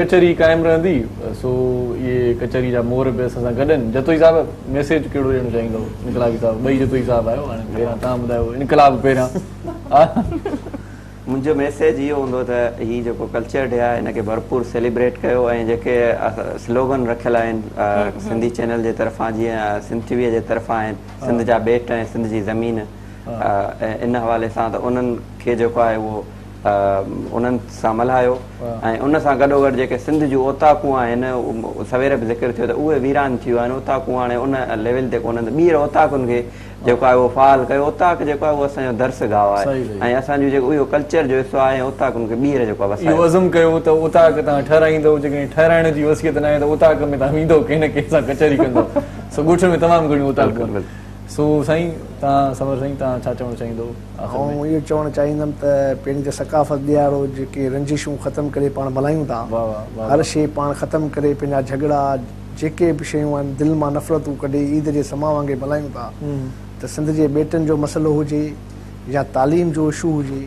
कचहरी कायम रहंदी सो ये कचहरी जा मोर बि असां सां गॾनि जतोई साहब मैसेज कहिड़ो ॾियणु चाहींदो इंकलाबी साहब ॿई जतोई साहब आयो हाणे पहिरियां तव्हां ॿुधायो इनकलाब पहिरियां मुंहिंजो मैसेज इहो हूंदो त हीउ जेको कल्चर डे आहे हिनखे भरपूर सेलिब्रेट कयो ऐं जेके स्लोगन रखियल आहिनि सिंधी चैनल जे तरफ़ां जीअं सिंध टीवीअ जे तरफ़ां आहिनि सिंध जा ॿेट ऐं सिंध जी ज़मीन इन हवाले सां त उन्हनि खे जेको आहे उहो उन्हनि सां मल्हायो ऐं उन सां गॾोगॾु जेके सिंध जूं ओताकूं आहिनि सवेर बि ज़िक्र थियो त उहे वीरान थी विया आहिनि ओताकूं हाणे उन लेवल ते कोन्हनि ॿीहर ओताकुनि खे जेको आहे उहो फ़ाल कयो ओताक जेको आहे उहो असांजो दर्स गांव आहे ऐं असांजो जेको इहो कल्चर जो हिसो आहे ओताकुनि खे ॿीहर जेको आहे इहो अज़म कयो त ओताक तव्हां ठहिराईंदव जेकॾहिं ठहिराइण जी वसियत न आहे त ओताक में तव्हां वेंदव कंहिं न कंहिं सां कचहरी कंदव सो ॻोठ में तमामु घणियूं ओताकूं सो साईं तव्हां समर साईं तव्हां छा चवणु चाहींदो ऐं इहो चवणु चाहींदुमि त पहिरीं त सकाफ़त ॾियारो जेके रंजिशूं ख़तमु करे पाण मल्हायूं था हर शइ पाण ख़तमु करे पंहिंजा झगड़ा जेके बि शयूं आहिनि दिलि मां नफ़रतूं कढी ईद जे समा वांगुरु मल्हायूं था त सिंध जे बेटनि जो मसइलो हुजे या तालीम जो इशू हुजे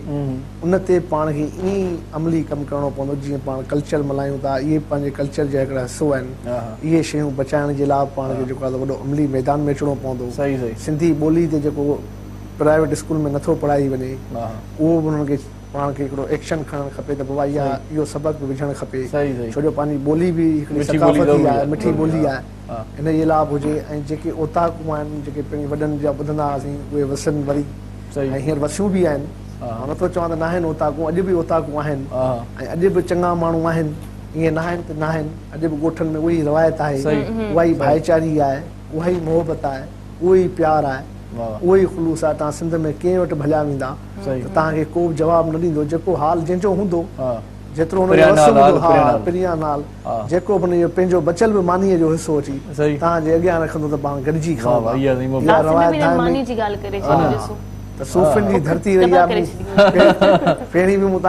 उन ते पाण खे ईअं ई अमली कमु करणो पवंदो जीअं पाण कल्चर मल्हायूं था इहे पंहिंजे कल्चर जा हिकिड़ा हिसो आहिनि इहे शयूं बचाइण जे लाइ पाण खे जेको आहे वॾो अमली मैदान में अचिणो पवंदो सिंधी ॿोली ते जेको प्राइवेट स्कूल में नथो पढ़ाई वञे उहो बि उन्हनि खे पाण खे हिकिड़ो एक्शन खणणु खपे त बाबा इहो सबक़ु विझणु खपे छो जो पंहिंजी ॿोली बि हिकिड़ी सकाफ़ती आहे मिठी ॿोली आहे हिन जे लाइ हुजे ऐं जेके ओताकूं आहिनि जेके पंहिंजे वॾनि जा ॿुधंदा हुआसीं उहे वसनि वरी ऐं हींअर वसियूं बि आहिनि नथो चवां त न आहिनि ओताकूं अॼु बि ओताकूं आहिनि ऐं अॼु बि चङा माण्हू आहिनि ईअं न आहिनि त न आहिनि अॼु बि ॻोठनि में उहा ई रवायत आहे उहा ई भाईचारी आहे उहा ई मोहबत आहे उहो ई प्यारु आहे उहो ई ख़ुलूस आहे तव्हां सिंध में कंहिं वटि भलिया वेंदा त तव्हांखे को बि जवाबु न ॾींदो जेको हाल जंहिंजो हूंदो जेतिरो प्रिया नाल जेको बि हुनजो पंहिंजो बचियल बि मानीअ जो हिसो अची तव्हांजे अॻियां रखंदो त पाण गॾिजी खाओ त सूफ़नि जी धरती रही आहे पहिरीं बि मूं